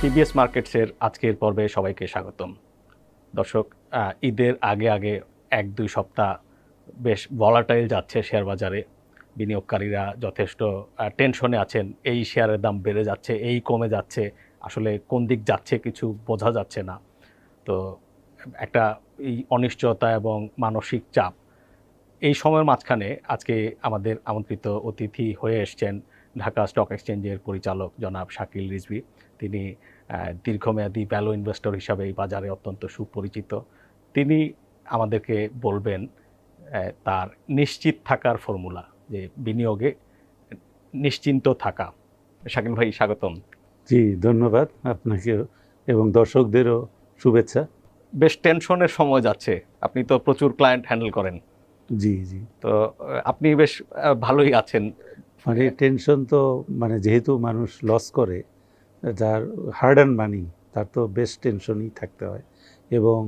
TBS মার্কেটসের আজকের পর্বে সবাইকে স্বাগতম। দর্শক, ঈদের আগে আগে 1-2 সপ্তাহ বেশ ভলাটাইল যাচ্ছে শেয়ার বাজারে। বিনিয়োগকারীরা যথেষ্ট টেনশনে আছেন। এই শেয়ারের দাম বেড়ে যাচ্ছে, এই কমে যাচ্ছে, আসলে কোন দিক যাচ্ছে কিছু বোঝা যাচ্ছে না। তো একটা এই অনিশ্চয়তা এবং মানসিক চাপ, এই সময়ের মাঝখানে আজকে আমাদের আমন্ত্রিত অতিথি হয়ে এসছেন ঢাকা স্টক এক্সচেঞ্জের পরিচালক জনাব শাকিল রিজভী। তিনি দীর্ঘমেয়াদী ভ্যালু ইনভেস্টর হিসাবে এই বাজারে অত্যন্ত সুপরিচিত। তিনি আমাদেরকে বলবেন তার নিশ্চিত থাকার ফর্মুলা, যে বিনিয়োগে নিশ্চিন্ত থাকা। শাকিল ভাই, স্বাগতম। জি, ধন্যবাদ আপনাকেও এবং দর্শকদেরও শুভেচ্ছা। বেশ টেনশনের সময় যাচ্ছে, আপনি তো প্রচুর ক্লায়েন্ট হ্যান্ডেল করেন। জি জি, তো আপনি বেশ ভালোই আছেন। মানে টেনশন তো মানে যেহেতু মানুষ লস করে, যার হার্ড অ্যান্ড মানি, তার তো বেশ টেনশনই থাকতে হয় এবং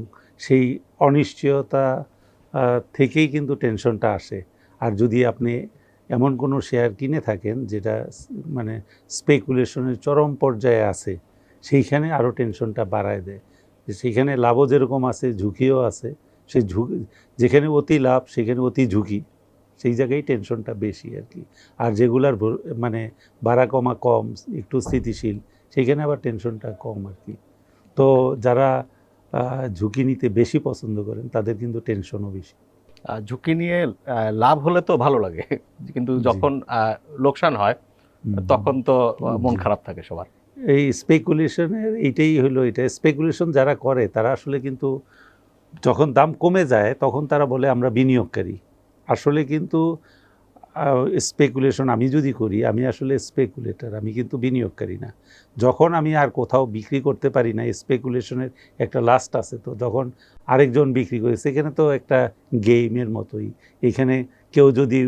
সেই অনিশ্চয়তা থেকেই কিন্তু টেনশনটা আসে। আর যদি আপনি এমন কোনো শেয়ার কিনে থাকেন যেটা মানে স্পেকুলেশনের চরম পর্যায়ে আছে, সেইখানে আরও টেনশনটা বাড়ায় দেয়। সেইখানে লাভও যেরকম আছে, ঝুঁকিও আছে। সেই ঝুঁকি, যেখানে অতি লাভ সেখানে অতি ঝুঁকি, সেই জায়গায় টেনশনটা বেশি আর কি। আর যেগুলার মানে বাড়া কমা কম, একটু স্থিতিশীল, সেইখানে আবার টেনশনটা কম আর কি। তো যারা ঝুঁকি নিতে বেশি পছন্দ করেন তাদের কিন্তু টেনশনও বেশি। ঝুঁকি নিয়ে লাভ হলে তো ভালো লাগে, কিন্তু যখন লোকসান হয় তখন তো মন খারাপ থাকে সবার। এই স্পেকুলেশনের এইটাই হলো, এটা স্পেকুলেশন যারা করে তারা আসলে কিন্তু যখন দাম কমে যায় তখন তারা বলে আমরা বিনিয়োগকারী। আসলে কিন্তু স্পেকুলেশন আমি যদি করি, আমি আসলে স্পেকুলেটর, আমি কিন্তু বিনিয়োগকারী না। যখন আমি আর কোথাও বিক্রি করতে পারি না, স্পেকুলেশনের একটা লাস্ট আছে, তো যখন আরেকজন বিক্রি করে, সেখানে তো একটা গেমের মতোই। এখানে কেউ যদি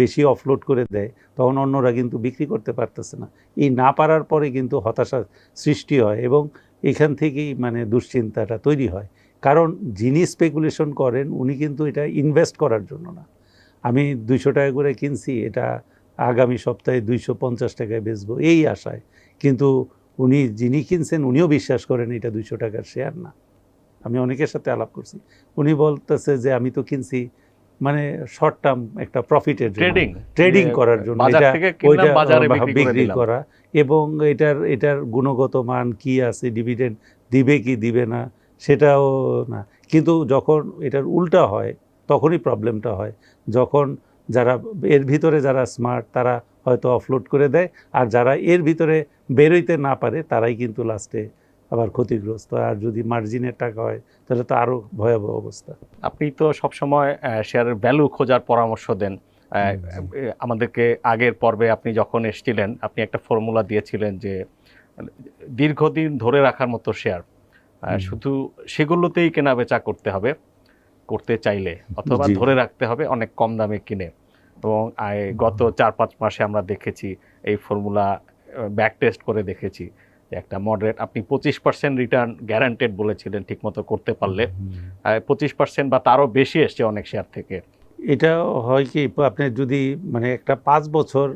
বেশি অফলোড করে দেয় তখন অন্যরা কিন্তু বিক্রি করতে পারতেছে না। এই না পারার পরে কিন্তু হতাশা সৃষ্টি হয় এবং এখান থেকেই মানে দুশ্চিন্তাটা তৈরি হয়। কারণ যিনি স্পেকুলেশন করেন উনি কিন্তু এটা ইনভেস্ট করার জন্য না। আমি 200 টাকা করে কিনছি, এটা আগামী সপ্তাহে 250 টাকায় বেচবো এই আশায়, কিন্তু উনি যিনি কিনছেন উনিও বিশ্বাস করেন এটা 200 টাকার শেয়ার না। আমি অনেকের সাথে আলাপ করছি, উনি বলতেছে যে আমি তো কিনছি মানে শর্ট টার্ম একটা প্রফিটের জন্য, ট্রেডিং করার জন্য, এটা ওইটা বিক্রি করা, এবং এটার গুণগত মান কি আছে, ডিভিডেন্ড দিবে কি দিবে না সেটাও না। কিন্তু যখন এটার উল্টা হয় তখনই প্রবলেমটা হয়, যখন যারা এর ভিতরে যারা স্মার্ট তারা হয়তো অফলোড করে দেয়, আর যারা এর ভিতরে বেরোইতে না পারে তারাই কিন্তু লাস্টে আবার ক্ষতিগ্রস্ত। আর যদি মার্জিনের টাকা হয় তাহলে তো আরও ভয়াবহ অবস্থা। আপনি তো সবসময় শেয়ারের ভ্যালু খোঁজার পরামর্শ দেন। আমাদেরকে আগের পর্বে আপনি যখন এসেছিলেন আপনি একটা ফর্মুলা দিয়েছিলেন যে দীর্ঘদিন ধরে রাখার মতো শেয়ার, শুধু সেগুলোতেই কেনা বেচা করতে হবে করতে চাইলে, অথবা ধরে রাখতে হবে অনেক কম দামে কিনে। এবং গত 4-5 মাসে আমরা দেখেছি এই ফর্মুলা ব্যাক টেস্ট করে দেখেছি যে একটা মডারেট, আপনি 25% রিটার্ন গ্যারান্টেড বলেছিলেন ঠিকমতো করতে পারলে, 25% বা তারও বেশি এসছে অনেক শেয়ার থেকে। এটা হয় কি, আপনি যদি মানে একটা 5 বছর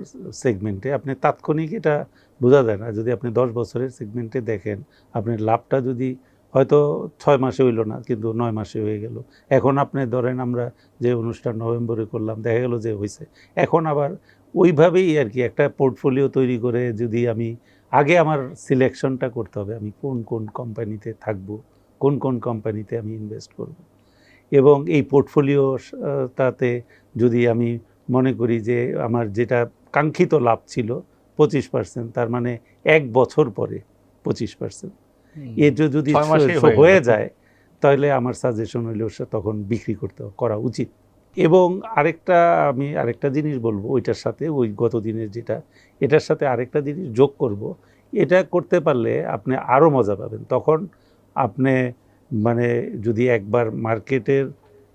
সেগমেন্টে আপনি তাৎক্ষণিক এটা বোঝা যায় না। যদি আপনি 10 বছরের সেগমেন্টে দেখেন, আপনার লাভটা যদি হয়তো 6 মাসে হইল না কিন্তু 9 মাসে হয়ে গেল। এখন আপনি ধরেন আমরা যে অনুষ্ঠান নভেম্বরে করলাম, দেখা গেল যে হয়েছে। এখন আবার ওইভাবেই আর কি একটা পোর্টফোলিও তৈরি করে, যদি আমি আগে আমার সিলেকশনটা করতে হবে, আমি কোন কোন কোম্পানিতে থাকবো, কোন কোন কোম্পানিতে আমি ইনভেস্ট করব। এবং এই পোর্টফোলিও তাতে যদি আমি মনে করি যে আমার যেটা কাঙ্ক্ষিত লাভ ছিল 25%, তার মানে 1 বছর পরে 25%, এটা যদি হয়ে যায় তাহলে আমার সাজেশন হইল তখন বিক্রি করা উচিত। এবং আমি আরেকটা জিনিস বলবো, ওইটার সাথে ওই গত দিনের যেটা, এটার সাথে আরেকটা জিনিস যোগ করব। এটা করতে পারলে আপনি আরও মজা পাবেন। তখন আপনি মানে যদি একবার মার্কেটের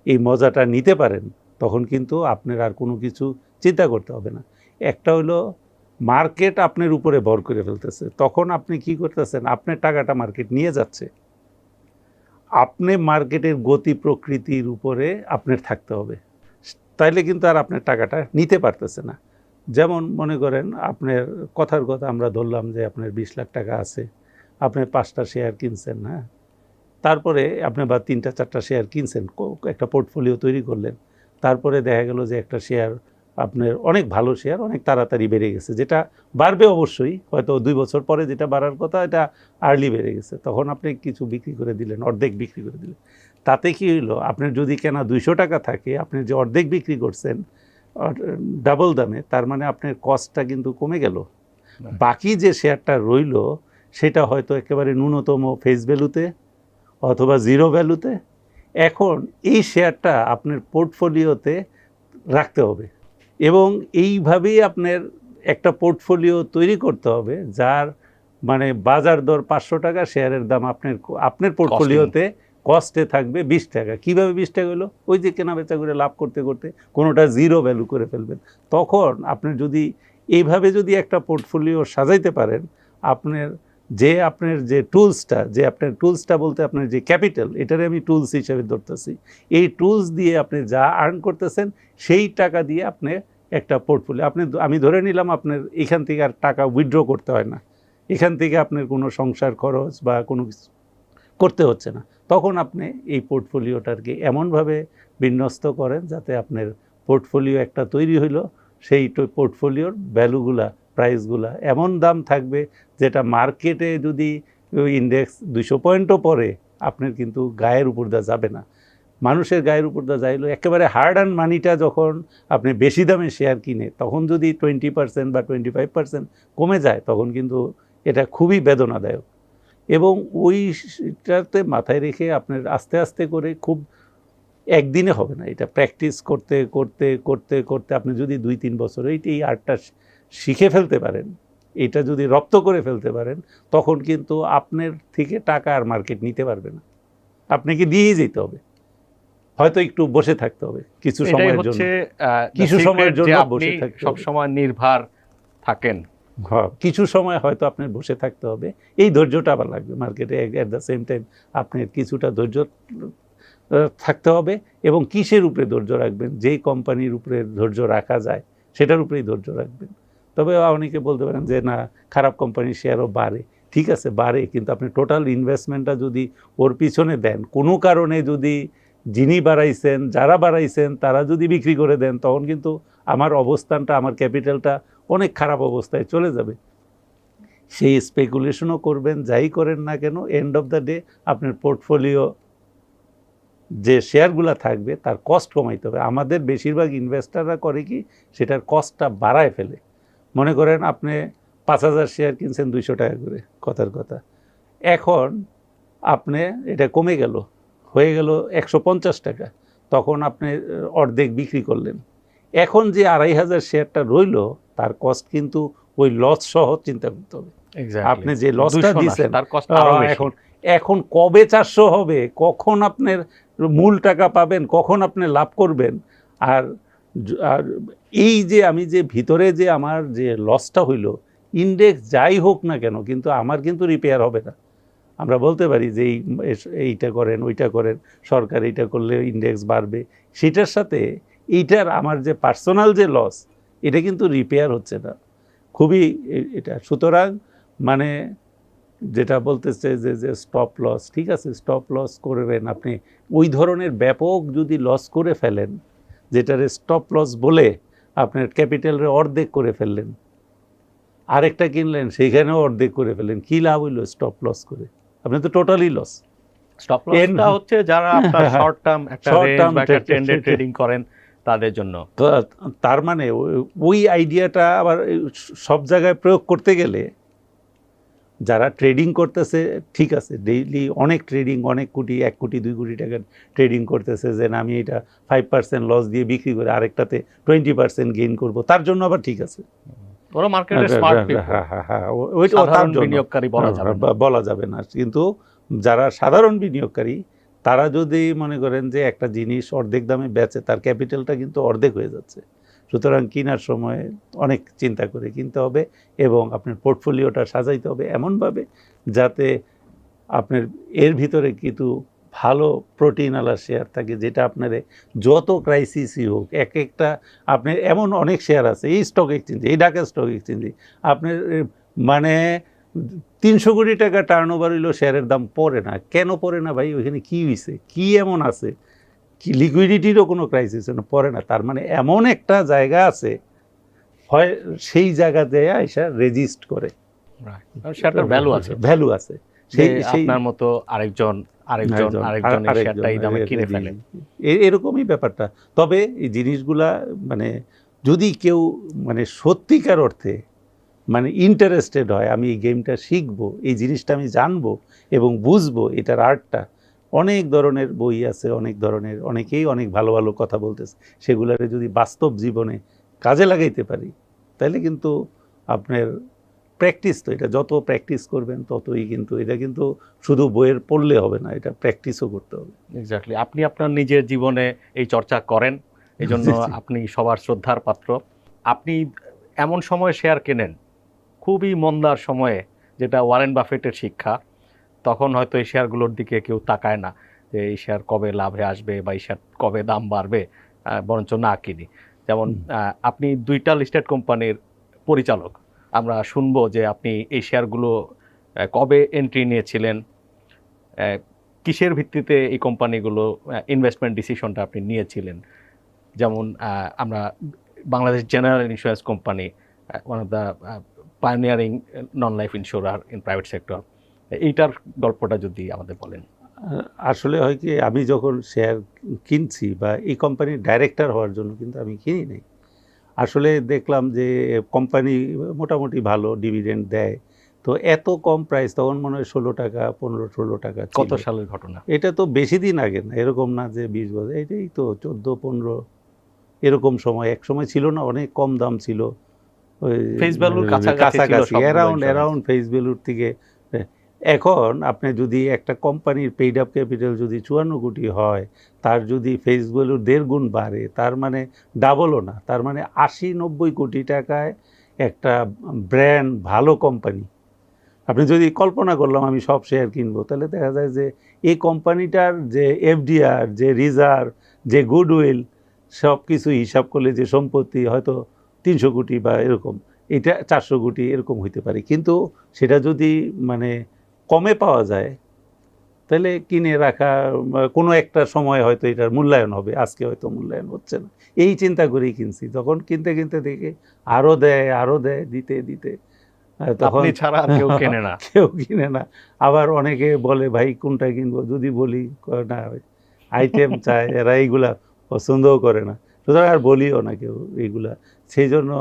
এই মজাটা নিতে পারেন তখন কিন্তু আপনার আর কোনো কিছু চিন্তা করতে হবে না। একটা হলো মার্কেট আপনার উপরে ভর করে ফেলতেছে, তখন আপনি কি করতেছেন, আপনার টাকাটা মার্কেট নিয়ে যাচ্ছে, আপনি মার্কেটের গতি প্রকৃতির উপরে আপনার থাকতে হবে, তাইলে কিন্তু আর আপনার টাকাটা নিতে পারতেছে না। যেমন মনে করেন আপনার কথার কথা আমরা ধরলাম যে আপনার 20 লাখ টাকা আছে, আপনি 5টা শেয়ার কিনছেন, হ্যাঁ, তারপরে আপনি বা 3টা 4টা শেয়ার কিনছেন, একটা পোর্টফোলিও তৈরি করলেন, তারপরে দেখা গেল যে একটা শেয়ার আপনার অনেক ভালো শেয়ার অনেক তাড়াতাড়ি বেড়ে গেছে, যেটা বাড়বে অবশ্যই, হয়তো 2 বছর পরে যেটা বাড়ার কথা এটা আর্লি বেড়ে গেছে, তখন আপনি কিছু বিক্রি করে দিলেন, অর্ধেক বিক্রি করে দিলেন। তাতে কি হইলো, আপনার যদি কেনা 200 টাকা থাকে, আপনি যে অর্ধেক বিক্রি করছেন ডাবল দামে, তার মানে আপনার কস্টটা কিন্তু কমে গেল। বাকি যে শেয়ারটা রইল সেটা হয়তো একেবারে ন্যূনতম ফেস ভ্যালুতে অথবা জিরো ভ্যালুতে। এখন এই শেয়ারটা আপনার পোর্টফোলিওতে রাখতে হবে এবং এইভাবেই আপনার একটা পোর্টফোলিও তৈরি করতে হবে যার মানে বাজার দর 500 টাকা, শেয়ারের দাম আপনার পোর্টফোলিওতে কস্টে থাকবে 20 টাকা। কীভাবে 20 টাকা হলো? ওই যে কেনা বেচা করে লাভ করতে করতে কোনোটা জিরো ভ্যালু করে ফেলবেন। তখন আপনার যদি এইভাবে যদি একটা পোর্টফোলিও সাজাইতে পারেন, আপনার যে টুলসটা বলতে আপনার যে ক্যাপিটাল, এটারে আমি টুলস হিসেবে ধরতেছি, এই টুলস দিয়ে আপনি যা আর্ন করতেছেন সেই টাকা দিয়ে আপনি একটা পোর্টফোলিও আমি ধরে নিলাম আপনার এখান থেকে আর টাকা উইথড্র করতে হয় না, এখান থেকে আপনার কোনো সংসার খরচ বা কোনো কিছু করতে হচ্ছে না, তখন আপনি এই পোর্টফোলিওটাকে এমনভাবে বিন্যস্ত করেন যাতে আপনার পোর্টফোলিও একটা তৈরি হইলো, সেই পোর্টফোলিওর ভ্যালুগুলা প্রাইসগুলা এমন দাম থাকবে যেটা মার্কেটে যদি ইন্ডেক্স 200 পয়েন্টও পরে আপনার কিন্তু গায়ের উপর দা যাবে না। মানুষের গায়ের উপর দা যাইলো একেবারে হার্ড অ্যান্ড মানিটা যখন আপনি বেশি দামে শেয়ার কিনে, তখন যদি 20% বা 25% কমে যায়, তখন কিন্তু এটা খুবই বেদনাদায়ক। এবং ওইটাতে মাথায় রেখে আপনার আস্তে আস্তে করে, খুব একদিনে হবে না, এটা প্র্যাকটিস করতে করতে করতে করতে আপনি যদি 2-3 বছর এই আর্টটা শিখে ফেলতে পারেন, এটা যদি রপ্ত করে ফেলতে পারেন, তখন কিন্তু আপনার থেকে টাকা আর মার্কেট নিতে পারবে না, আপনাকে দিয়েই যেতে হবে, হয়তো একটু বসে থাকতে হবে কিছু সময়ের জন্য, কিছু সময়ের জন্য বসে থাকতে হবে, সব সময় নির্ভর থাকেন। হ্যাঁ, কিছু সময় হয়তো আপনার বসে থাকতে হবে, এই ধৈর্যটা আবার লাগবে মার্কেটে। অ্যাট দ্য সেম টাইম আপনার কিছুটা ধৈর্য থাকতে হবে। এবং কিসের উপরে ধৈর্য রাখবেন? যেই কোম্পানির উপরে ধৈর্য রাখা যায় সেটার উপরেই ধৈর্য রাখবেন। তবে অনেকে বলতে পারেন যে না, খারাপ কোম্পানির শেয়ারও বাড়ে, ঠিক আছে বাড়ে, কিন্তু আপনি টোটাল ইনভেস্টমেন্টটা যদি ওর পিছনে দেন, কোনো কারণে যদি যারা বাড়াইছেন তারা যদি বিক্রি করে দেন, তখন কিন্তু আমার অবস্থানটা, আমার ক্যাপিটালটা অনেক খারাপ অবস্থায় চলে যাবে। সেই স্পেকুলেশনও করবেন, যাই করেন না কেন, এন্ড অফ দ্য ডে আপনার পোর্টফোলিও যে শেয়ারগুলো থাকবে তার কস্ট কমাইতে হবে। আমাদের বেশিরভাগ ইনভেস্টাররা করে কি, সেটার কস্টটা বাড়ায় ফেলে। মনে করেন আপনি 5000 শেয়ার কিনছেন 200 টাকা করে, কথার কথা, এখন আপনি এটা কমে গেল, হয়ে গেল 150 টাকা, তখন আপনি অর্ধেক বিক্রি করলেন। এখন যে 2500 শেয়ারটা রইল, তার কস্ট কিন্তু ওই লস সহ চিন্তা করতে হবে। আপনি যে লসটা দিয়েছেন এখন কবে 400 হবে, কখন আপনার মূল টাকা পাবেন, কখন আপনি লাভ করবেন। আর এই যে আমি যে ভিতরে যে আমার যে লসটা হইল, ইন্ডেক্স যাই হোক না কেন, কিন্তু আমার কিন্তু রিপেয়ার হবে না। আমরা বলতে পারি যে এইটা করেন, ওইটা করেন, সরকার এইটা করলে ইন্ডেক্স বাড়বে, সেটার সাথে এইটার আমার যে পার্সোনাল যে লস, এটা কিন্তু রিপেয়ার হচ্ছে না, খুবই এটা। সুতরাং মানে যেটা বলতেছে যে স্টপ লস, ঠিক আছে, স্টপ লস করবেন আপনি। ওই ধরনের ব্যাপক যদি লস করে ফেলেন, যেটারে স্টপ লস বলে আপনার ক্যাপিটালের অর্ধেক করে ফেললেন, আরেকটা কিনলেন সেইখানেও অর্ধেক করে ফেললেন, কি লাভ হইলো স্টপ লস করে? আপনি তো টোটালি লস। স্টপ লসটা হচ্ছে যারা আপনার শর্ট টার্ম একটা রেঞ্জ বা একটা ট্রেন্ডে ট্রেডিং করেন তাদের জন্য। তার মানে ওই আইডিয়াটা আবার সব জায়গায় প্রয়োগ করতে গেলে, যারা ট্রেডিং করতেছে, ঠিক আছে, ডেইলি অনেক ট্রেডিং, অনেক কোটি, 1 কোটি 2 কোটি টাকার ট্রেডিং করতেছে, যে আমি এটা 5% লস দিয়ে বিক্রি করে আরেকটাতে 20% গেইন করব, তার জন্য আবার ঠিক আছে, ওরা মার্কেটে স্মার্ট পিপল। হ্যাঁ, ওইটা তার জন্য বিনিয়োগকারী বলা যাবে না। কিন্তু যারা সাধারণ বিনিয়োগকারী, তারা যদি মনে করেন যে একটা জিনিস অর্ধেক দামে বেচে, তার ক্যাপিটালটা কিন্তু অর্ধেক হয়ে যাচ্ছে। সুতরাং কেনার সময় অনেক চিন্তা করে কিনতে হবে এবং আপনার পোর্টফোলিওটা সাজাইতে হবে এমনভাবে যাতে আপনার এর ভিতরে কিন্তু ভালো প্রোটিনওয়ালা শেয়ার থাকে, যেটা আপনার যত ক্রাইসিসই হোক, একটা আপনার এমন অনেক শেয়ার আছে এই স্টক এক্সচেঞ্জে, এই ঢাকা স্টক এক্সচেঞ্জে আপনার মানে 300 কোটি টাকা টার্ন ওভার হইলো, শেয়ারের দাম পড়ে না। কেন পড়ে না ভাই? ওইখানে কি হয়েছে, কি এমন আছে, কি লিকুইডিটিরও কোনো ক্রাইসিস না, পড়ে না। তার মানে এমন একটা জায়গা আছে, হয় সেই জায়গাতে এসে রেজিস্ট করে, সেটার ভ্যালু আছে, ভ্যালু আছে। সেই আপনার মতো আরেকজন শেয়ারটা এই দামে কিনে ফেলে, এরকমই ব্যাপারটা। তবে এই জিনিসগুলা মানে যদি কেউ মানে সত্যিকার অর্থে মানে ইন্টারেস্টেড হয়, আমি এই গেমটা শিখবো, এই জিনিসটা আমি জানবো এবং বুঝবো, এটার আর্টটা, অনেক ধরনের বই আছে, অনেক ধরনের, অনেকেই অনেক ভালো ভালো কথা বলতেছে, সেগুলারে যদি বাস্তব জীবনে কাজে লাগাইতে পারি, তাহলে কিন্তু আপনার প্র্যাকটিস, তো এটা যত প্র্যাকটিস করবেন ততই কিন্তু, এটা কিন্তু শুধু বইয়ের পড়লে হবে না, এটা প্র্যাকটিসও করতে হবে। এক্স্যাক্টলি, আপনি আপনার নিজের জীবনে এই চর্চা করেন, এই জন্য আপনি সবার শ্রদ্ধার পাত্র। আপনি এমন সময় শেয়ার কেনেন, খুবই মন্দার সময়ে, যেটা ওয়ারেন বাফেটের শিক্ষা। তখন হয়তো এই শেয়ারগুলোর দিকে কেউ তাকায় না যে এই শেয়ার কবে লাভে আসবে বা এই শেয়ার কবে দাম বাড়বে, বরঞ্চ না কিনি। যেমন আপনি 2টা লিস্টেড কোম্পানির পরিচালক, আমরা শুনবো যে আপনি এই শেয়ারগুলো কবে এন্ট্রি নিয়েছিলেন, কিসের ভিত্তিতে এই কোম্পানিগুলো ইনভেস্টমেন্ট ডিসিশনটা আপনি নিয়েছিলেন। যেমন আমরা Bangladesh general insurance company, one of the pioneering non life insurer in private sector, এইটার গল্পটা যদি আমাদের বলেন। আসলে হয় কি, আমি যখন শেয়ার কিনছি বা এই কোম্পানির ডাইরেক্টর হওয়ার জন্য কিন্তু আমি কিনি নাই। আসলে দেখলাম যে কোম্পানি মোটামুটি ভালো ডিভিডেন্ড দেয়, তো এত কম প্রাইস, তখন মনে হয় 16 টাকা 15-16 টাকা। কত সালের ঘটনা এটা? তো বেশি দিন আগে না, এরকম না যে 20 বছর, এটাই তো 14-15 এরকম সময়। এক সময় ছিল না, অনেক কম দাম ছিল, ওই ফেস ভ্যালুর কাছাকাছি, অ্যারাউন্ড ফেস ভ্যালুর থেকে। এখন আপনি যদি একটা কোম্পানির পেইড আপ ক্যাপিটাল যদি 54 কোটি হয়, তার যদি ফেস ভ্যালুর 1.5 গুণ বাড়ে, তার মানে ডাবলও না, তার মানে 80-90 কোটি টাকায় একটা ব্র্যান্ড ভালো কোম্পানি, আপনি যদি কল্পনা করলাম আমি সব শেয়ার কিনবো, তাহলে দেখা যায় যে এই কোম্পানিটার যে এফডিআর, যে রিজার্ভ, যে গুডউইল, সব কিছু হিসাব করলে যে সম্পত্তি হয়তো 300 কোটি বা এরকম, এটা 400 কোটি এরকম হইতে পারে। কিন্তু সেটা যদি মানে কমে পাওয়া যায়, তাহলে কিনে রাখা, কোনো একটা সময় হয়তো এটার মূল্যায়ন হবে, আজকে হয়তো মূল্যায়ন হচ্ছে না, এই চিন্তা করেই কিনছি। তখন কিনতে কিনতে দেখে আরও দেয়, দিতে দিতে তখন ছাড়া কেউ কেনে না, কেউ কিনে না। আবার অনেকে বলে ভাই কোনটা কিনবো, যদি বলি না আইটেম চায়, এরা এইগুলা পছন্দও করে না, সুতরাং আর বলিও না কেউ এইগুলা। সেই জন্য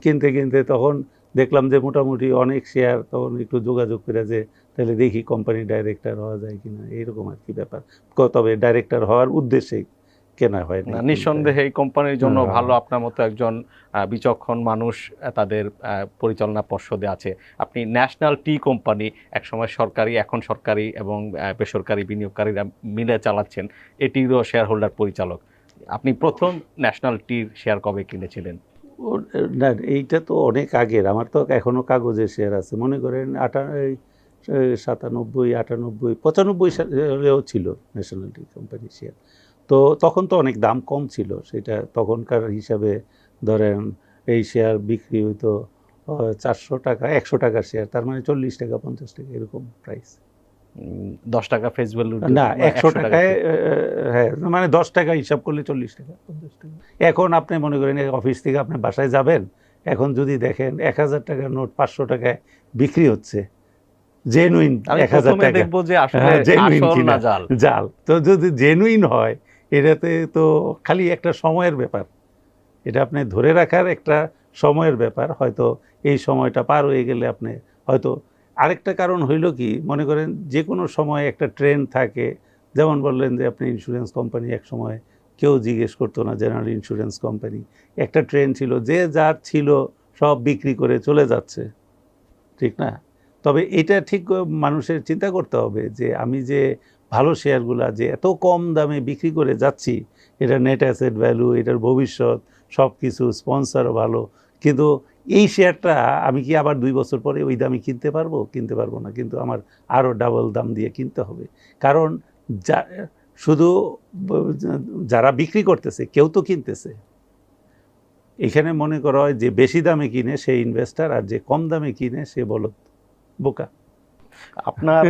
কিনতে কিনতে তখন দেখলাম যে মোটামুটি অনেক শেয়ার, তখন একটু যোগাযোগ করে যে তাহলে দেখি কোম্পানি ডাইরেক্টর হওয়া যায় কিনা, এইরকম আর কি ব্যাপার। তবে ডাইরেক্টর হওয়ার উদ্দেশ্যে কেনা হয় না। নিঃসন্দেহে এই কোম্পানির জন্য ভালো আপনার মতো একজন বিচক্ষণ মানুষ তাদের পরিচালনা পর্ষদে আছে। আপনি ন্যাশনাল টি কোম্পানি, একসময় সরকারি, এখন সরকারি এবং বেসরকারি বিনিয়োগকারীরা মিলে চালাচ্ছেন, এটিরও শেয়ার হোল্ডার পরিচালক। আপনি প্রথম ন্যাশনাল টির শেয়ার কবে কিনেছিলেন? না, এইটা তো অনেক আগের, আমার তো এখনও কাগজের শেয়ার আছে, মনে করেন 97, 98, 95 সালেও ছিল ন্যাশনাল টি কোম্পানি শেয়ার। তো তখন তো অনেক দাম কম ছিল, সেটা তখনকার হিসাবে ধরেন এই শেয়ার বিক্রি হইতো 400 টাকা, 100 টাকার শেয়ার, তার মানে 40 টাকা 50 টাকা এরকম প্রাইস। 10 টাকা ফেস ভ্যালু না, 100 টাকায়, হ্যাঁ, মানে 10 টাকা হিসাব করলে 40 টাকা 50 টাকা। এখন আপনি মনে করেন অফিস থেকে আপনি বাসায় যাবেন, এখন যদি দেখেন 1000 টাকার নোট 500 টাকায় বিক্রি হচ্ছে, জেনুইন 1000 টাকা, দেখবো যে আসলে আসল না জাল। তো যদি জেনুইন হয়, এটাতে তো খালি একটা সময়ের ব্যাপার, এটা আপনি ধরে রাখার একটা সময়ের ব্যাপার। হয়তো এই সময়টা পার হয়ে গেলে আপনি হয়তো, আরেকটা কারণ হইল কি, মনে করেন যে কোনো সময় একটা ট্রেন্ড থাকে, যেমন বললেন যে আপনি ইন্স্যুরেন্স কোম্পানি, এক সময় কেউ জিজ্ঞেস করতো না, জেনারেল ইন্স্যুরেন্স কোম্পানি, একটা ট্রেন্ড ছিল, যে যার ছিল সব বিক্রি করে চলে যাচ্ছে, ঠিক না? তবে এটা ঠিক মানুষের চিন্তা করতে হবে যে আমি যে ভালো শেয়ারগুলো যে এত কম দামে বিক্রি করে যাচ্ছি, এটা নেট অ্যাসেট ভ্যালু, এটার ভবিষ্যৎ সব কিছু, স্পন্সরও ভালো, কিন্তু এই শেয়ারটা আমি কি আবার 2 বছর পরে ওই দামে কিনতে পারবো না, কিন্তু আমার আরও ডাবল দাম দিয়ে কিনতে হবে। কারণ শুধু যারা বিক্রি করতেছে, কেউ তো কিনতেছে। এখানে মনে করা হয় যে বেশি দামে কিনে সে ইনভেস্টার, আর যে কম দামে কিনে সে বলদ। বোকা। আপনার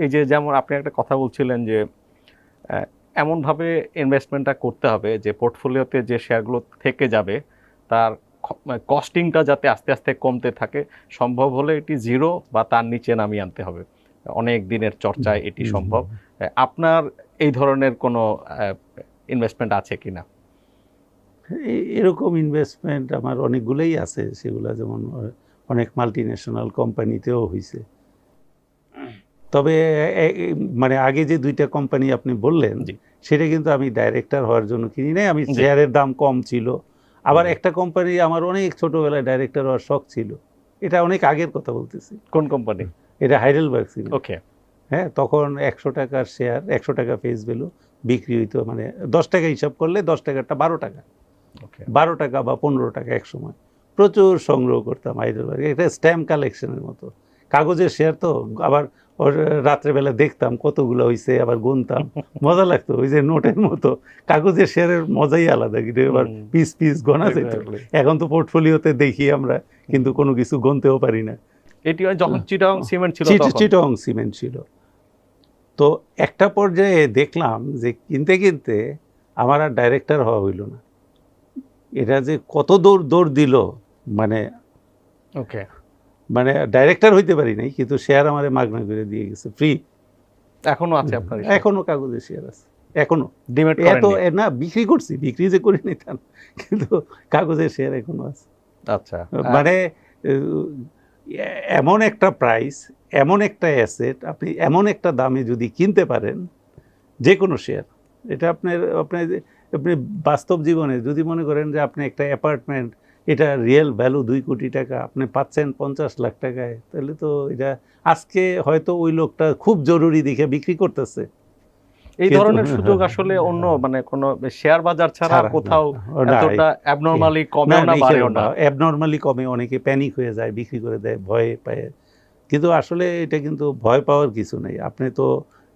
এই যে যেমন আপনি একটা কথা বলছিলেন যে এমনভাবে ইনভেস্টমেন্টটা করতে হবে যে পোর্টফোলিওতে যে শেয়ারগুলো থেকে যাবে তার কস্টিংটা যাতে আস্তে আস্তে কমতে থাকে, সম্ভব হলে এটি জিরো বা তার নিচে নামিয়ে আনতে হবে। অনেক দিনের চর্চায় এটি সম্ভব। আপনার এই ধরনের কোনো ইনভেস্টমেন্ট আছে কিনা? এরকম ইনভেস্টমেন্ট আমার অনেকগুলোই আছে, সেগুলো যেমন অনেক মাল্টি ন্যাশনাল কোম্পানিতেও হয়েছে। তবে মানে আগে যে দুইটা কোম্পানি আপনি বললেন সেটা কিন্তু আমি ডাইরেক্টর হওয়ার জন্য কিনি নাই, আমি শেয়ারের দাম কম ছিল। আবার একটা কোম্পানি আমার অনেক ছোটবেলায় ডাইরেক্টর হওয়ার শখ ছিল, এটা অনেক আগের কথা বলতেছি। কোন কোম্পানি? এটা হাইডেলবার্গ সিমেন্ট। ওকে। হ্যাঁ, তখন 100 টাকার শেয়ার, 100 টাকা ফেস ভ্যালু, বিক্রি হইতো মানে 10 টাকা হিসাব করলে 10 টাকাটা 12 টাকা, 12 টাকা বা 15 টাকা এক সময়। প্রচুর সংগ্রহ করতাম হাইডেলবার্গ, এটা স্ট্যাম্প কালেকশনের মতো। কাগজের শেয়ার তো, আবার রাত্রেবেলা দেখতাম কতগুলো হয়েছে, আবার গুনতাম, মজা লাগতো। ওই যে নোটের মতো কাগজের শেয়ারের মজাই আলাদা, কিন্তু এবার পিস পিস গোনা যেত। এখন তো পোর্টফোলিওতে দেখি আমরা, কিন্তু কোনো কিছু গুনতেও পারি না। এটি যখন চিটাগং সিমেন্ট ছিল, চিটাগং সিমেন্ট ছিল। তো একটা পর্যায়ে দেখলাম যে কিনতে কিনতে আমার আর ডাইরেক্টর হওয়া হইল না। এটা যে কত দৌড় দিল, মানে ওকে, মানে ডাইরেক্টর হইতে পারি নাই, কিন্তু শেয়ার আমারে মাগনা করে দিয়ে গেছে, ফ্রি। এখনো আছে আপনার? এখনো কাগজের শেয়ার আছে, এখনো। ডিমেট এত না বিক্রি করছি, বিক্রি যে করি নাই তা না, কিন্তু কাগজের শেয়ার এখনো আছে। আচ্ছা, মানে এমন একটা প্রাইস, এমন একটা অ্যাসেট, আপনি এমন একটা দামে যদি কিনতে পারেন যে কোনো শেয়ার, এটা আপনি বাস্তব জীবনে যদি মনে করেন যে আপনি একটা অ্যাপার্টমেন্ট, এটা রিয়েল ভ্যালু 2 কোটি টাকা আপনি পাচ্ছেন 50 লাখ টাকায়, তাহলে তো এটা আজকে হয়তো ওই লোকটা খুব জরুরি দেখে বিক্রি করতেছে। এই ধরনের সুযোগ আসলে অন্য মানে কোনো শেয়ার বাজার ছাড়া কোথাও এতটা অ্যাবনরমালি কমে না বাড়েও না। অ্যাবনরমালি কমে, অনেকে প্যানিক হয়ে যায়, বিক্রি করে দেয় ভয়ে পায়। কিন্তু আসলে এটা কিন্তু ভয় পাওয়ার কিছু নেই। আপনি তো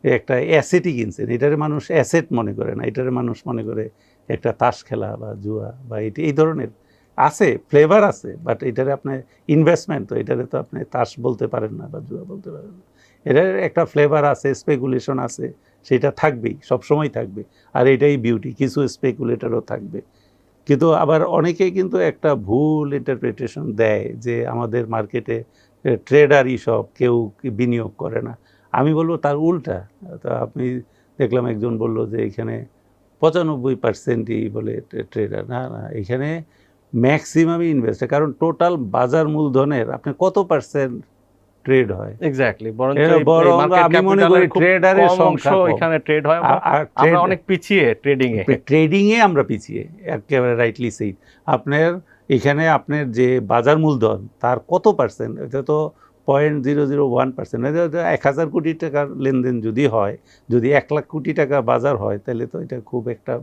একটা অ্যাসেটই কিনছেন, এটারে মানুষ অ্যাসেট মনে করে না, এটারে মানুষ মনে করে একটা তাস খেলা বা জুয়া বা এই ধরনের আছে, ফ্লেভার আছে, বাট এটারে আপনার ইনভেস্টমেন্ট, তো এটারে তো আপনি তাস বলতে পারেন না বা জুয়া বলতে পারেন না। এটার একটা ফ্লেভার আছে, স্পেকুলেশন আছে, সেটা থাকবেই, সবসময় থাকবে। আর এটাই বিউটি, কিছু স্পেকুলেটরও থাকবে। কিন্তু আবার অনেকেই কিন্তু একটা ভুল ইন্টারপ্রিটেশন দেয় যে আমাদের মার্কেটে ট্রেডারই সব, কেউ বিনিয়োগ করে না। আমি বলবো তার উল্টা। তা আপনি দেখলাম একজন বলল যে এখানে 95%ই বলে ট্রেডার। না, এখানে ম্যাক্সিমামই ইনভেস্টার, কারণ টোটাল বাজার মূলধনের আপনি কত পার্সেন্ট ট্রেড হয়? এক্স্যাক্টলি, বরং আমি মনে করি ট্রেডারের সংখ্যা এখানে ট্রেড হয়, আমরা অনেক পিছিয়ে ট্রেডিং এ আমরা পিছিয়ে, একেবারে রাইটলি সেই। আপনার এখানে আপনার যে বাজার মূলধন তার কত পার্সেন্ট? এটা তো 0.001%। 1000 কোটি টাকার লেনদেন যদি হয়, যদি 1 লাখ কোটি টাকা বাজার হয়, তাহলে তো এটা খুব একটা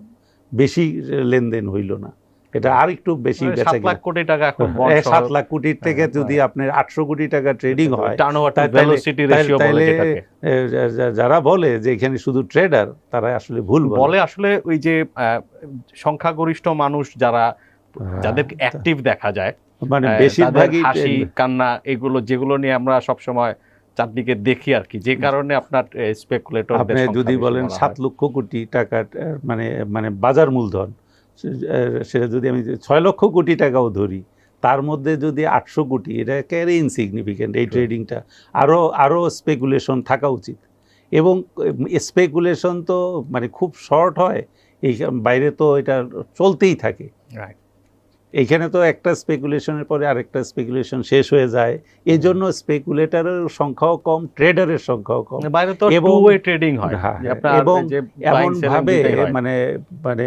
বেশি লেনদেন হইল না, এটা আর একটু বেশি। 7 লাখ কোটি টাকা এখন 7 লাখ কোটির থেকে যদি আপনার 800 কোটি টাকা ট্রেডিং হয়, তাহলে যারা বলে যে এখানে শুধু ট্রেডার, তারা আসলে ভুল বলে। আসলে ওই যে সংখ্যাগরিষ্ঠ মানুষ যারা, যাদেরকে অ্যাক্টিভ দেখা যায়, মানে বেশিরভাগই হাসি কান্না এগুলো যেগুলো নিয়ে আমরা সব সময় চারদিকে দেখি আর কি, যে কারণে আপনার স্পেকুলেটর, আপনি যদি বলেন 7 লক্ষ কোটি টাকা মানে বাজার মূলধন, সেটা যদি আমি 6 লক্ষ কোটি টাকাও ধরি, তার মধ্যে যদি 800 কোটি, এটা একেবারে ইনসিগনিফিকেন্ট। এই ট্রেডিংটা আরও স্পেকুলেশন থাকা উচিত। এবং স্পেকুলেশন তো মানে খুব শর্ট হয়, এই বাইরে তো এটা চলতেই থাকে। এইখানে তো একটা স্পেকুলেশনের পরে আরেকটা স্পেকুলেশন শেষ হয়ে যায়, এই জন্য স্পেকুলেটরের সংখ্যাও কম, ট্রেডারের সংখ্যাও কম। বাইরে তো টু ওয়ে ট্রেডিং হয়, এবং এমনভাবে মানে মানে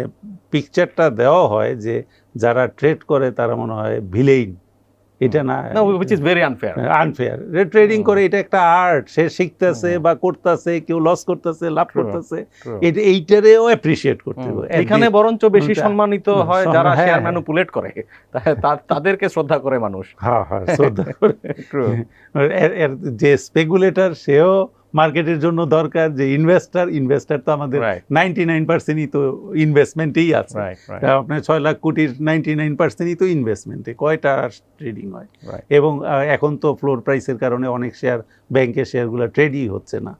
পিকচারটা দেওয়া হয় যে যারা ট্রেড করে তারা মনে হয় ভিলেইন। এটা না, which is very unfair. Trading করে এটা একটা আর্ট, সে শিখতেছে বা করতেছে, কেউ লস করতেছে, লাভ করতেছে, এইটারেও অ্যাপ্রিশিয়েট করতে হবে। এখানে বরঞ্চ বেশি সম্মানিত হয় যারা শেয়ার ম্যানিপুলেট করে, তাদেরকে শ্রদ্ধা করে মানুষ। হ্যাঁ, শ্রদ্ধা করে। যে স্পেকুলেটর, সেও মার্কেটের জন্য দরকার যে ইনভেস্টার তো আমাদের রাইট 99%ই তো ইনভেস্টমেন্টেই আছে। রাইট রাইট আপনার 6 লাখ কোটির 99%ই তো ইনভেস্টমেন্টে, কয়টা ট্রেডিং হয়। রাইট। এবং এখন তো ফ্লোর প্রাইসের কারণে অনেক শেয়ার, ব্যাংকের শেয়ারগুলো ট্রেডই হচ্ছে না।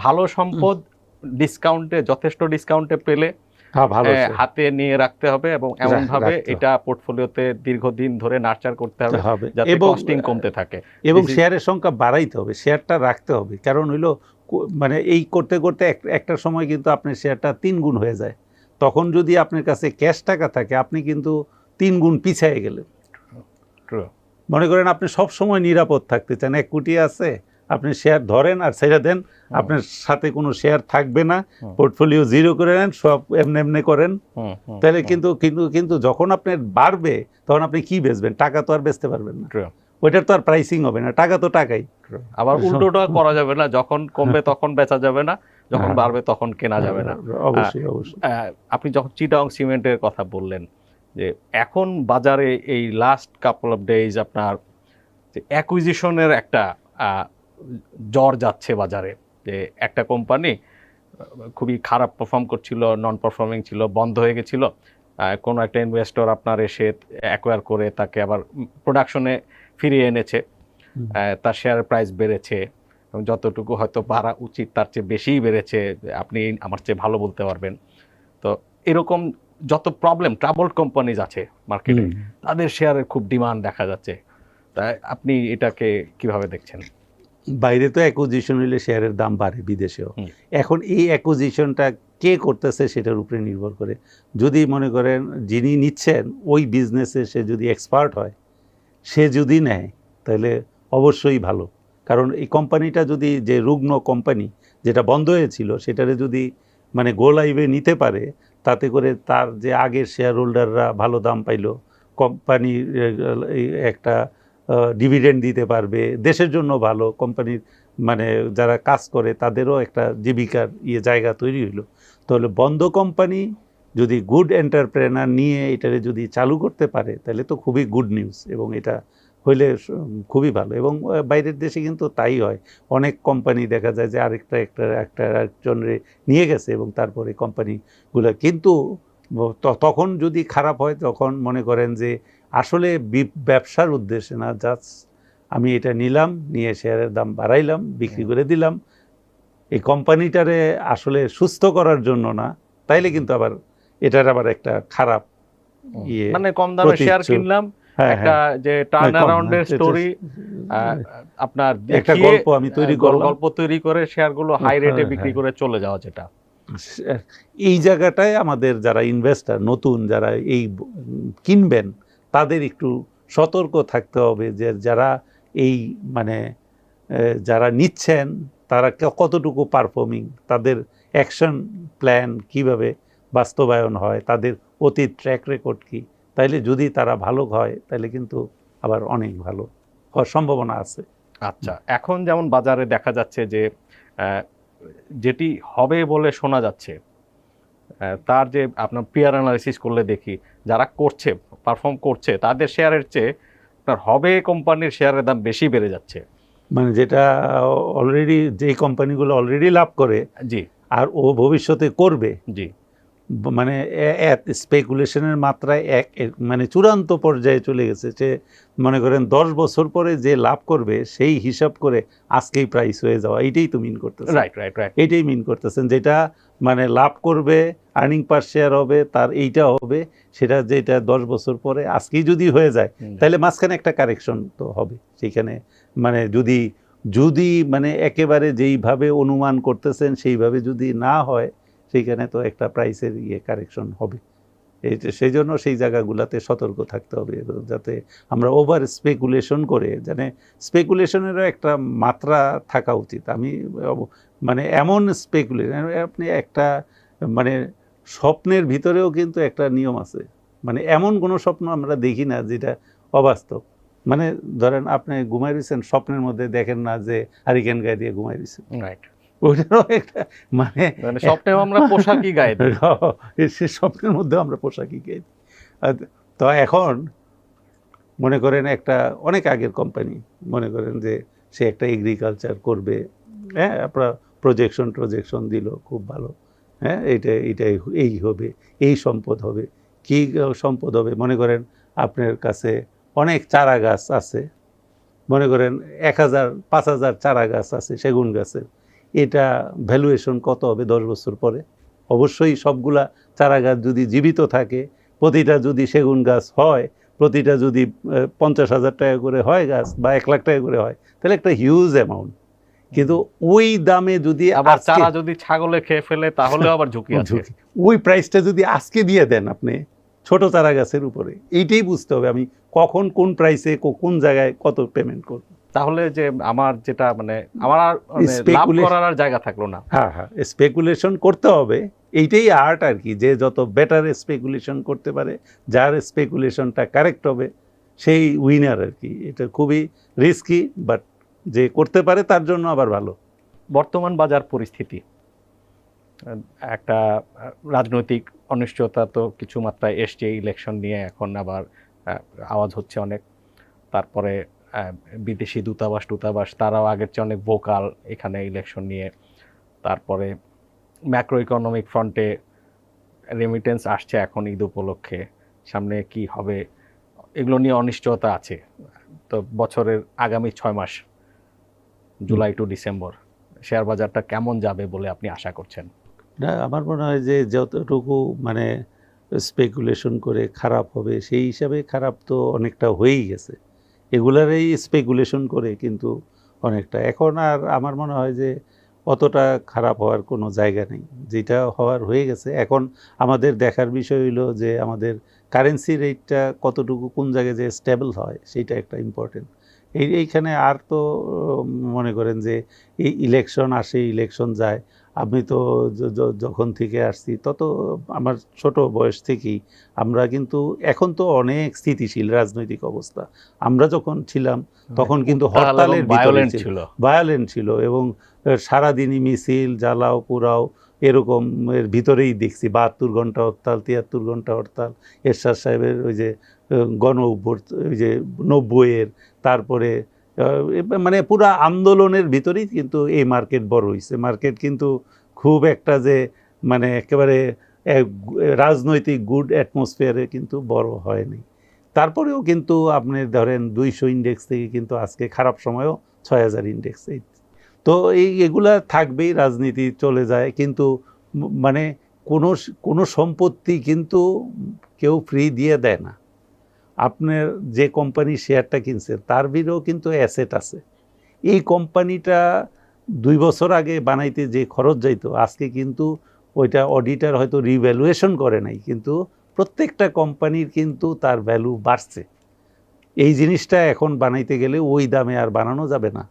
ভালো সম্পদ ডিসকাউন্টে, যথেষ্ট ডিসকাউন্টে পেলে হ্যাঁ, ভালো হাতে নিয়ে রাখতে হবে এবং এমন ভাবে রাখতে এটা পোর্টফোলিওতে দীর্ঘদিন ধরে নার্চার করতে হবে হবে যাতে এবং কস্টিং কমতে থাকে। এবং This is- শেয়ারের সংখ্যা বাড়াইতে হবে, শেয়ারটা রাখতে হবে। কারণ হইলো মানে এই করতে করতে একটা সময় কিন্তু আপনার শেয়ারটা 3 গুণ হয়ে যায়। তখন যদি আপনার কাছে ক্যাশ টাকা থাকে, আপনি কিন্তু 3 গুণ পিছিয়ে গেলেন। True. মনে করেন আপনি সব সময় নিরাপদ থাকতে চান, 1 কোটি আছে, আপনি শেয়ার ধরেন আর ছেড়ে দেন, আপনার সাথে কোনো শেয়ার থাকবে না, পোর্টফোলিও জিরো করে নেন, সব এমনি এমনি করেন, তাহলে কিন্তু কিন্তু কিন্তু যখন আপনার বাড়বে তখন আপনি কি বেচবেন? টাকা তো আর বেচতে পারবেন না, True. ওইটার তো আর প্রাইসিং হবে না, টাকা তো টাকাই। আবার উল্টোটা করা যাবে না, যখন কমবে তখন বেচা যাবে না, যখন হ্যাঁ। বাড়বে তখন কেনা যাবে না। অবশ্যই অবশ্যই। আপনি যখন চিটাগং সিমেন্টের কথা বললেন যে এখন বাজারে এই লাস্ট কাপল অফ ডেজ আপনার অ্যাকুইজিশনের একটা জ্বর যাচ্ছে বাজারে, যে একটা কোম্পানি খুবই খারাপ পারফর্ম করছিল, নন পারফর্মিং ছিল, বন্ধ হয়ে গেছিল, কোনো একটা ইনভেস্টর আপনার এসে অ্যাকোয়ার করে তাকে আবার প্রোডাকশনে ফিরিয়ে এনেছে, তার শেয়ারের প্রাইস বেড়েছে এবং যতটুকু হয়তো বাড়া উচিত তার চেয়ে বেশিই বেড়েছে, আপনি আমার চেয়ে ভালো বলতে পারবেন। তো এরকম যত প্রবলেম ট্রাবলড কোম্পানিজ আছে মার্কেটে, তাদের শেয়ারের খুব ডিমান্ড দেখা যাচ্ছে। তাই আপনি এটাকে কিভাবে দেখছেন? বাইরে তো অ্যাকুইজিশন হইলে শেয়ারের দাম বাড়ে, বিদেশেও। এখন এই অ্যাকুইজিশনটা কে করতেছে সেটার উপরে নির্ভর করে। যদি মনে করেন যিনি নিচ্ছেন ওই বিজনেসে সে যদি এক্সপার্ট হয়, সে যদি নেয় তাহলে অবশ্যই ভালো। কারণ এই কোম্পানিটা যদি, যে রুগ্ন কোম্পানি যেটা বন্ধ হয়েছিল, সেটারে যদি মানে গো লাইভে নিতে পারে, তাতে করে তার যে আগের শেয়ার হোল্ডাররা ভালো দাম পাইলো, কোম্পানি একটা ডিভিডেন্ড দিতে পারবে, দেশের জন্য ভালো, কোম্পানির মানে যারা কাজ করে তাদেরও একটা জীবিকার জায়গা তৈরি হইলো। তাহলে বন্ধ কোম্পানি যদি গুড এন্টারপ্রেনার নিয়ে এটারে যদি চালু করতে পারে তাহলে তো খুবই গুড নিউজ, এবং এটা হইলে খুবই ভালো। এবং বাইরের দেশে কিন্তু তাই হয়, অনেক কোম্পানি দেখা যায় যে একজনরে নিয়ে গেছে এবং তারপরে কোম্পানিগুলো কিন্তু তখন যদি খারাপ হয়, তখন মনে করেন যে আসলে ব্যবসার উদ্দেশ্যে না, জাস্ট আমি এটা নিলাম, নিয়ে শেয়ারের দাম বাড়াইলাম, বিক্রি করে দিলাম, এই কোম্পানিটারে আসলে সুস্থ করার জন্য না, তাইলে কিন্তু আবার এটার আবার একটা খারাপ মানে কম দামে শেয়ার কিনলাম, একটা যে টার্ন অ্যারাউন্ডের স্টোরি আপনার একটা গল্প আমি তৈরি করলাম, গল্প তৈরি করে শেয়ারগুলো হাই রেটে বিক্রি করে চলে যাওয়া, যেটা এই জায়গাটায় আমাদের যারা ইনভেস্টর নতুন যারা এই কিনবেন তাদের একটু সতর্ক থাকতে হবে যে যারা এই মানে যারা নিচ্ছেন তারা কতটুকু পারফর্মিং, তাদের অ্যাকশন প্ল্যান কিভাবে বাস্তবায়ন হয়, তাদের অতীত ট্র্যাক রেকর্ড কি। তাইলে যদি তারা ভালো হয় তাহলে কিন্তু আবার অনেক ভালো হওয়ার সম্ভাবনা আছে। আচ্ছা, এখন যেমন বাজারে দেখা যাচ্ছে যে যেটি হবে বলে শোনা যাচ্ছে, তার যে আপনার পিয়ার অ্যানালিসিস করলে দেখি যারা করছে, পারফর্ম করছে, তাদের শেয়ারের চেয়ে আপনার হবে কোম্পানির শেয়ারের দাম বেশি বেড়ে যাচ্ছে। মানে যেটা অলরেডি, যে কোম্পানিগুলো অলরেডি লাভ করে, জি, আর ও ভবিষ্যতে করবে, জি, মানে স্পেকুলেশনের মাত্রায় মানে চূড়ান্ত পর্যায়ে চলে গেছে। যে মনে করেন 10 বছর পরে যে লাভ করবে সেই হিসাব করে আজকেই প্রাইস হয়ে যাওয়া, এইটাই তো মিন করতেছেন। রাইট রাইট রাইট, এইটাই মিন করতেছেন, যেটা মানে লাভ করবে, আর্নিং পার শেয়ার হবে, তার এইটা হবে, সেটা যেটা 10 বছর পরে আজকেই যদি হয়ে যায় তাহলে মাঝখানে একটা কারেকশন তো হবে সেইখানে। মানে যদি মানে একেবারে যেইভাবে অনুমান করতেছেন সেইভাবে যদি না হয়, সেইখানে তো একটা প্রাইসের কারেকশন হবে। সেই জন্য সেই জায়গাগুলোতে সতর্ক থাকতে হবে যাতে আমরা ওভার স্পেকুলেশন করে, মানে স্পেকুলেশনেরও একটা মাত্রা থাকা উচিত। আমি মানে এমন স্পেকুলেশন, আপনি একটা মানে স্বপ্নের ভিতরেও কিন্তু একটা নিয়ম আছে, মানে এমন কোনো স্বপ্ন আমরা দেখি না যেটা অবাস্তব। মানে ধরেন আপনি ঘুমাই রয়েছেন, স্বপ্নের মধ্যে দেখেন না যে হারিকেন গায়ে দিয়ে ঘুমাই রয়েছেন, রাইট, ওইটারও একটা মানে স্বপ্নেও আমরা পোশাকই গায়ে দিই, সে স্বপ্নের মধ্যে আমরা পোশাকই গায়ে দিই। তো এখন মনে করেন একটা অনেক আগের কোম্পানি, মনে করেন যে সে একটা এগ্রিকালচার করবে, হ্যাঁ, আপনার প্রজেকশন দিল খুব ভালো, হ্যাঁ, এইটাই এই হবে, এই সম্পদ হবে, কী সম্পদ হবে, মনে করেন আপনার কাছে অনেক চারা গাছ আছে, মনে করেন 1000 5000 চারা গাছ আছে সেগুন গাছের, এটা ভ্যালুয়েশন কত হবে 10 বছর পরে? অবশ্যই সবগুলা চারা গাছ যদি জীবিত থাকে, প্রতিটা যদি সেগুন গাছ হয়, প্রতিটা যদি 50,000 টাকা করে হয় গাছ, বা 1 লাখ টাকা করে হয়, তাহলে একটা হিউজ অ্যামাউন্ট। কিন্তু ওই দামে যদি আবার আজকে চারা যদি ছাগলে খেয়ে ফেলে তাহলেও আবার ঝুঁকি আছে। ওই প্রাইসটা যদি আজকে দিয়ে দেন আপনি ছোট চারা গাছের উপরে, এইটাই বুঝতে হবে আমি কখন কোন প্রাইসে কোন জায়গায় কত পেমেন্ট করব। তাহলে যে আমার যেটা মানে আমার আর মানে লাভ করার আর জায়গা থাকলো না। হ্যাঁ, স্পেকুলেশন করতে হবে, এইটাই আর্ট আর কি, যে যত বেটার স্পেকুলেশন করতে পারে, যার স্পেকুলেশনটা কারেক্ট হবে সেই উইনার আর কি। এটা খুবই রিস্কি, বাট যে করতে পারে তার জন্য আবার ভালো। বর্তমান বাজার পরিস্থিতি, একটা রাজনৈতিক অনিশ্চয়তা তো কিছু মাত্রায় এসছে ইলেকশন নিয়ে, এখন আবার আওয়াজ হচ্ছে অনেক। তারপরে বিদেশি দূতাবাস তারাও আগের চেয়ে অনেক ভোকাল এখানে ইলেকশন নিয়ে। তারপরে ম্যাক্রো ইকোনমিক ফ্রন্টে রেমিটেন্স আসছে এখন ঈদ উপলক্ষে, সামনে কি হবে এগুলো নিয়ে অনিশ্চয়তা আছে। তো বছরের আগামী 6 মাস, জুলাই টু ডিসেম্বর, শেয়ার বাজারটা কেমন যাবে বলে আপনি আশা করছেন? না, আমার মনে হয় যে যতটুকু মানে স্পেকুলেশন করে খারাপ হবে, সেই হিসাবে খারাপ তো অনেকটা হয়েই গেছে। এগুলারই স্পেকুলেশন করে কিন্তু অনেকটা, এখন আর আমার মনে হয় যে অতটা খারাপ হওয়ার কোনো জায়গা নেই, যেটা হওয়ার হয়ে গেছে। এখন আমাদের দেখার বিষয় হলো যে আমাদের কারেন্সি রেটটা কতটুকু কোন জায়গায় যে স্টেবল হয়, সেইটা একটা ইম্পর্টেন্ট। এইখানে আর তো মনে করেন যে এই ইলেকশন আসে, ইলেকশন যায়। আমি তো যখন থেকে আসছি তত আমার ছোট বয়স থেকেই আমরা কিন্তু, এখন তো অনেক স্থিতিশীল রাজনৈতিক অবস্থা, আমরা যখন ছিলাম তখন কিন্তু হরতালের ভিতরে ছিল, ভায়োলেন্ট ছিল, এবং সারাদিনই মিছিল, জ্বালাও পোড়াও এরকম এর ভিতরেই দেখছি। 72 ঘন্টা হরতাল, 73 ঘন্টা হরতাল, এরশাদ সাহেবের ওই যে গণ ওই যে 90-এর, তারপরে মানে পুরা আন্দোলনের ভিতরেই কিন্তু এই মার্কেট বড় হয়েছে। মার্কেট কিন্তু খুব একটা যে মানে একেবারে রাজনৈতিক গুড অ্যাটমসফিয়ারে কিন্তু বড় হয়নি। তারপরেও কিন্তু আপনি ধরেন 200 ইন্ডেক্স থেকে কিন্তু আজকে খারাপ সময়ও 6000 ইন্ডেক্স। তো এগুলা থাকবেই, রাজনীতি চলে যায়, কিন্তু মানে কোনো সম্পত্তি কিন্তু কেউ ফ্রি দিয়ে দেয় না। আপনার যে কোম্পানি শেয়ারটা কিনছে তার ভিতরেও কিন্তু অ্যাসেট আছে। এই কোম্পানিটা 2 বছর আগে বানাইতে যে খরচ যাইতো, আজকে কিন্তু ওইটা অডিটর হয়তো রিভ্যালুয়েশন করে নাই, কিন্তু প্রত্যেকটা কোম্পানির কিন্তু তার ভ্যালু বাড়ছে। এই জিনিসটা এখন বানাইতে গেলে ওই দামে আর বানানো যাবে না,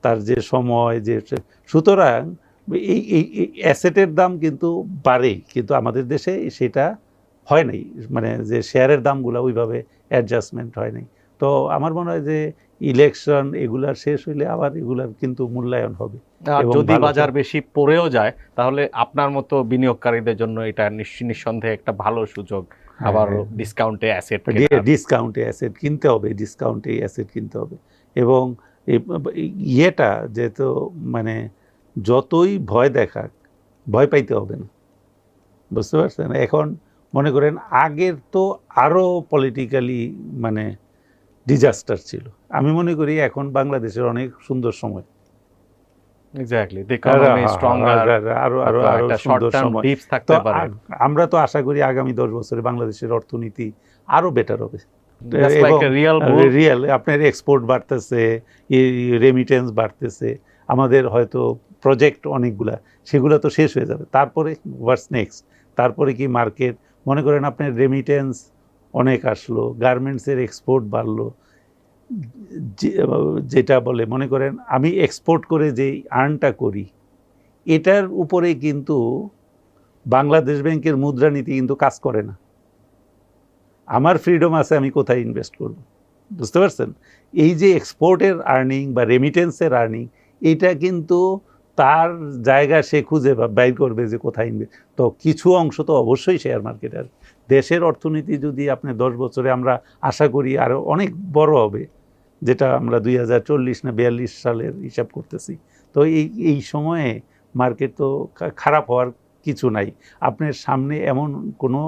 তার যে সময় যে, সুতরাং এই অ্যাসেটের দাম কিন্তু বাড়ে, কিন্তু আমাদের দেশে সেটা হয় নাই, মানে যে শেয়ারের দামগুলো ওইভাবে অ্যাডজাস্টমেন্ট হয় নাই। তো আমার মনে হয় যে ইলেকশন এগুলার শেষ হইলে আবার এগুলার কিন্তু মূল্যায়ন হবে। যদি বাজার বেশি পড়েও যায় তাহলে আপনার মতো বিনিয়োগকারীদের জন্য এটা নিঃসন্দেহে একটা ভালো সুযোগ, আবার ডিসকাউন্টে অ্যাসেট কিনতে হবে, ডিসকাউন্টে অ্যাসেট কিনতে হবে। এবং ইয়েটা যেহেতু মানে যতই ভয় দেখাক, ভয় পাইতে হবে না, বুঝতে পারছেন? এখন মনে করেন আগের তো আরও পলিটিক্যালি মানে ডিজাস্টার ছিল, আমি মনে করি এখন বাংলাদেশের অনেক সুন্দর সময়। আমরা তো আশা করি আগামী 10 বছরে বাংলাদেশের অর্থনীতি আরো বেটার হবে। রিয়েল আপনার এক্সপোর্ট বাড়তেছে, রেমিটেন্স বাড়তেছে, আমাদের হয়তো প্রজেক্ট অনেকগুলা, সেগুলো তো শেষ হয়ে যাবে। তারপরে হোয়াটস নেক্সট? তারপরে কি মার্কেট, মনে করেন আপনার রেমিটেন্স অনেক আসলো, গার্মেন্টসের এক্সপোর্ট বাড়লো, যেটা বলে মনে করেন আমি এক্সপোর্ট করে যে আর্নটা করি, এটার উপরে কিন্তু বাংলাদেশ ব্যাংকের মুদ্রানীতি কিন্তু কাজ করে না। আমার ফ্রিডম আছে আমি কোথায় ইনভেস্ট করব, বুঝতে পারছেন? এই যে এক্সপোর্টের আর্নিং বা রেমিটেন্সের আর্নিং, এটা কিন্তু তার জায়গা সে খুঁজে বা বাইর করবে যে কোথায় ইনভেস্ট। তো কিছু অংশ তো অবশ্যই শেয়ার মার্কেটের। দেশের অর্থনীতি যদি আপনি 10 বছরে আমরা আশা করি আরও অনেক বড় হবে, যেটা আমরা 2040 না 42 সালের হিসাব করতেছি। তো এই সময়ে মার্কেট তো খারাপ হওয়ার কিছু নাই। আপনার সামনে এমন কোনো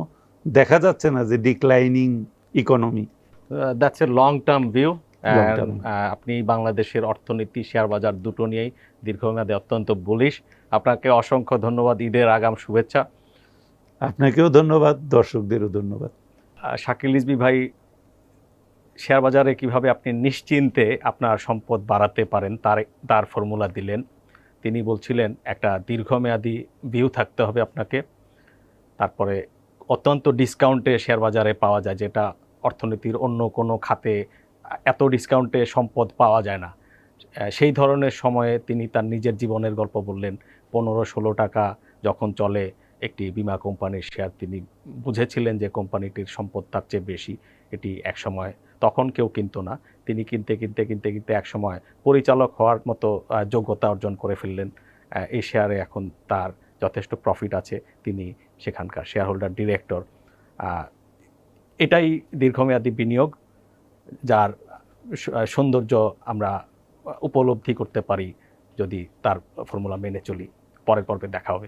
দেখা যাচ্ছে না যে declining economy. That's a long term view. Long term. আপনি বাংলাদেশের অর্থনীতি, শেয়ার বাজার দুটো নিয়েই দীর্ঘমেয়াদে অত্যন্ত বুলিশ। আপনাকে অসংখ্য ধন্যবাদ, ঈদের আগাম শুভেচ্ছা। আপনাকেও ধন্যবাদ, দর্শকদেরও ধন্যবাদ। শাকিল রিজভী ভাই, শেয়ার বাজারে কিভাবে আপনি নিশ্চিন্তে আপনার সম্পদ বাড়াতে পারেন তার ফর্মুলা দিলেন। তিনি বলছিলেন একটা দীর্ঘমেয়াদী ভিউ থাকতে হবে আপনাকে, তারপরে অত্যন্ত ডিসকাউন্টে শেয়ার বাজারে পাওয়া যায়, যেটা অর্থনীতির অন্য কোনো খাতে এত ডিসকাউন্টে সম্পদ পাওয়া যায় না। সেই ধরনের সময়ে তিনি তার নিজের জীবনের গল্প বললেন। 15-16 টাকা যখন চলে একটি বিমা কোম্পানির শেয়ার, তিনি বুঝেছিলেন যে কোম্পানিটির সম্পদ তার চেয়ে বেশি। এটি একসময় তখন কেউ কিনতো না, তিনি কিনতে কিনতে কিনতে কিনতে একসময় পরিচালক হওয়ার মতো যোগ্যতা অর্জন করে ফেললেন। এই শেয়ারে এখন তার যথেষ্ট প্রফিট আছে, তিনি সেখানকার শেয়ার হোল্ডার ডিরেক্টর। এটাই দীর্ঘমেয়াদী বিনিয়োগ, যার সৌন্দর্য আমরা উপলব্ধি করতে পারি যদি তার ফর্মুলা মেনে চলি। পরের পর্বে দেখা হবে।